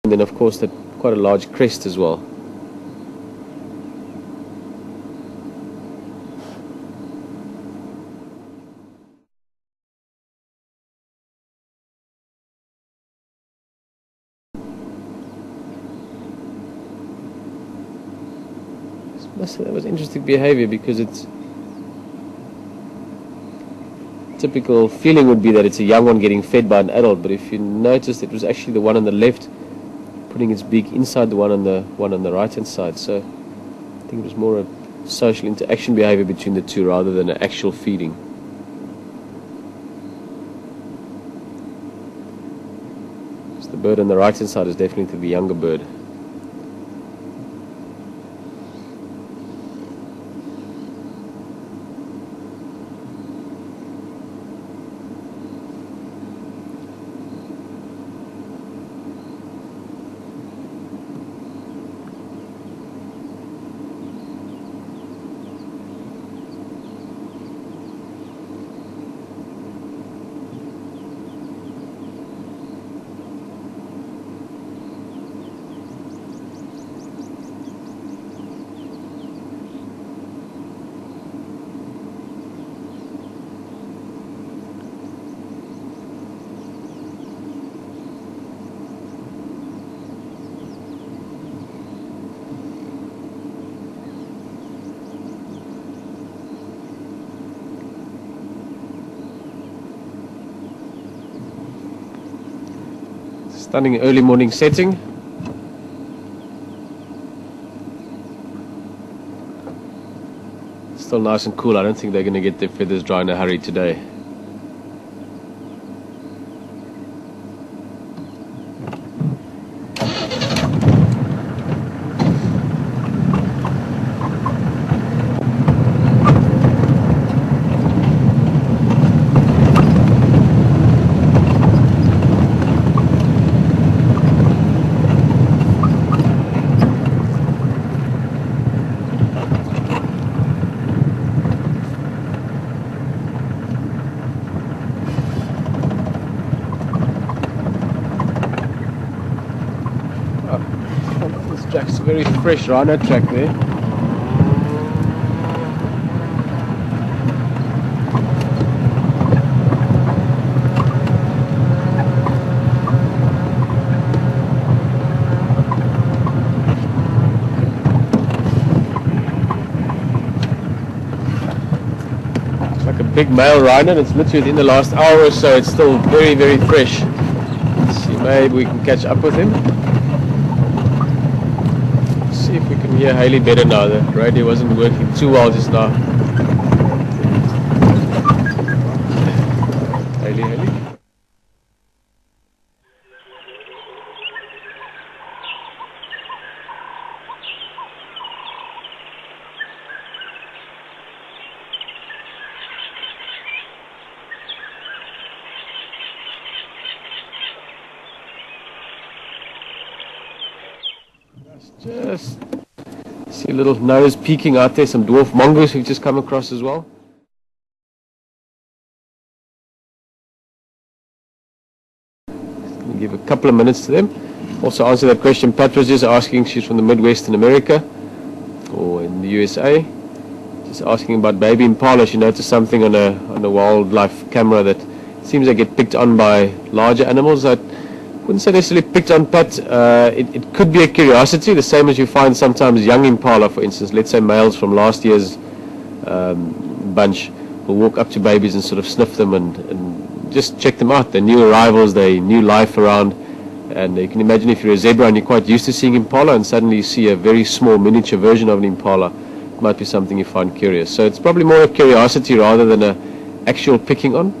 And then of course that quite a large crest as well. That was interesting behavior, because it's typical feeling would be that it's a young one getting fed by an adult, but if you noticed, it was actually the one on the left putting its beak inside the one on the right hand side. So I think it was more a social interaction behavior between the two rather than an actual feeding. So the bird on the right hand side is definitely the younger bird. Stunning early morning setting. Still nice and cool. I don't think they're going to get their feathers dry in a hurry today. This track's a very fresh rhino track there. It's like a big male rhino, and it's literally within the last hour or so. It's still very, very fresh. Let's see, maybe we can catch up with him. See if we can hear Haley better now. The radio wasn't working too well just now. Haley. Just see a little nose peeking out there, some dwarf mongoose we've just come across as well. Give a couple of minutes to them. Also answer that question Pat was just asking. She's from the Midwest in America, or in the USA. Just asking about baby impala. She noticed something on a wildlife camera that seems they get picked on by larger animals. I wouldn't say necessarily picked on, Pat. It could be a curiosity, the same as you find sometimes young impala, for instance. Let's say males from last year's bunch will walk up to babies and sort of sniff them and just check them out. They're new arrivals, they're new life around, and you can imagine if you're a zebra and you're quite used to seeing impala and suddenly you see a very small miniature version of an impala, it might be something you find curious. So it's probably more a curiosity rather than an actual picking on.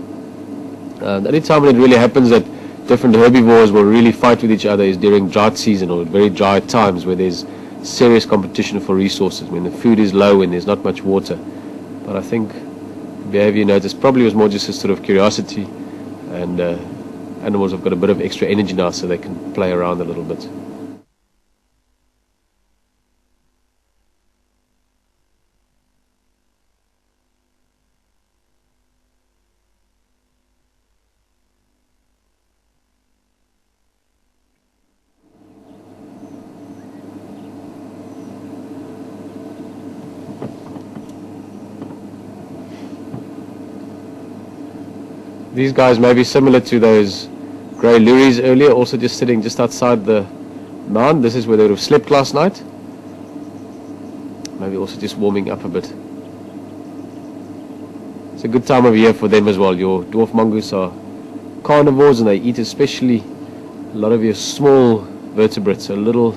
The only time when it really happens that different herbivores will really fight with each other is during drought season or very dry times where there's serious competition for resources, when the food is low and there's not much water. But I think the behavior you noticed probably was more just a sort of curiosity, and animals have got a bit of extra energy now so they can play around a little bit. These guys may be similar to those grey louries earlier, also just sitting just outside the mound. This is where they would have slept last night. Maybe also just warming up a bit. It's a good time of year for them as well. Your dwarf mongoose are carnivores, and they eat especially a lot of your small vertebrates, so little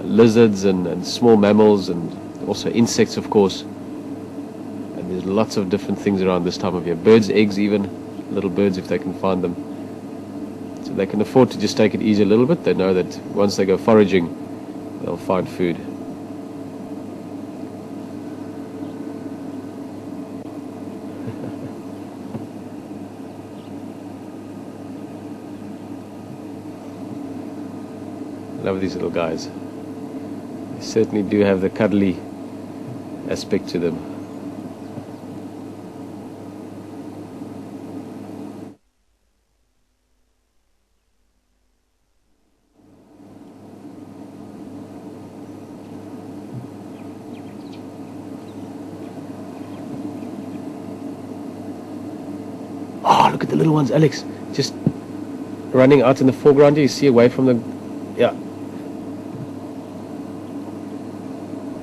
lizards and small mammals, and also insects, of course. And there's lots of different things around this time of year. Birds' eggs even, little birds if they can find them. So they can afford to just take it easy a little bit. They know that once they go foraging, they'll find food. Love these little guys. They certainly do have the cuddly aspect to them. Oh, look at the little ones, Alex. Just running out in the foreground here. You see away from the... Yeah.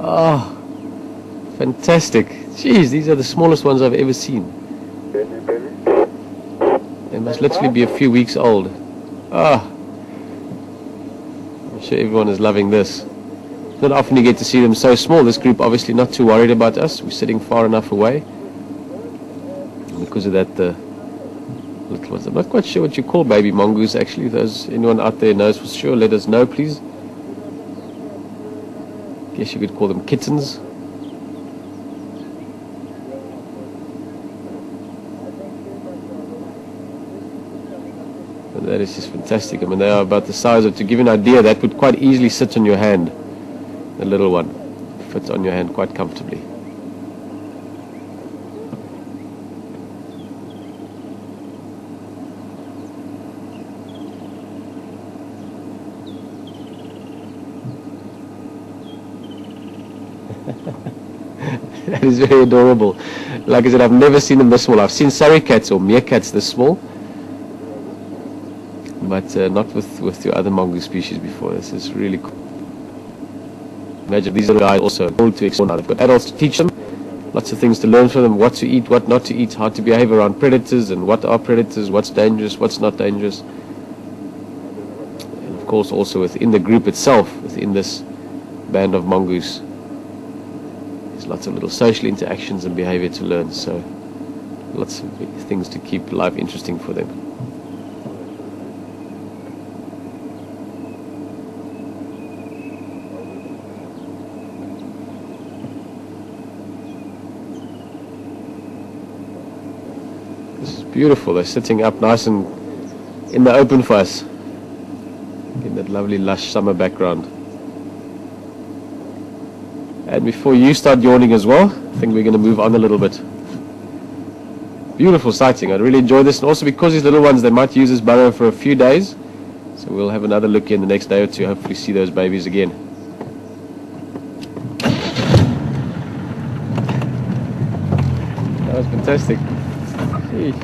Oh, fantastic. Jeez, these are the smallest ones I've ever seen. They must literally be a few weeks old. Ah, I'm sure everyone is loving this. Not often you get to see them so small. This group obviously not too worried about us. We're sitting far enough away. And because of that, the little ones. I'm not quite sure what you call baby mongoose actually. If anyone out there knows for sure, let us know, please. Guess you could call them kittens. But that is just fantastic. I mean, they are about the size of, to give you an idea, that would quite easily sit on your hand. The little one fits on your hand quite comfortably. That is very adorable. Like I said, I've never seen them this small. I've seen suricats or meerkats this small, but not with your other mongoose species before. This is really cool. Imagine these little guys also able to explore now. They've got adults to teach them, lots of things to learn from them, what to eat, what not to eat, how to behave around predators, and what are predators, what's dangerous, what's not dangerous. And of course also within the group itself, within this band of mongoose, lots of little social interactions and behavior to learn, so lots of things to keep life interesting for them. This is beautiful. They're sitting up nice and in the open for us, in that lovely lush summer background. And before you start yawning as well, I think we're going to move on a little bit. Beautiful sighting. I really enjoy this, and also because these little ones, they might use this burrow for a few days, so we'll have another look in the next day or two, hopefully see those babies again. That was fantastic. Jeez.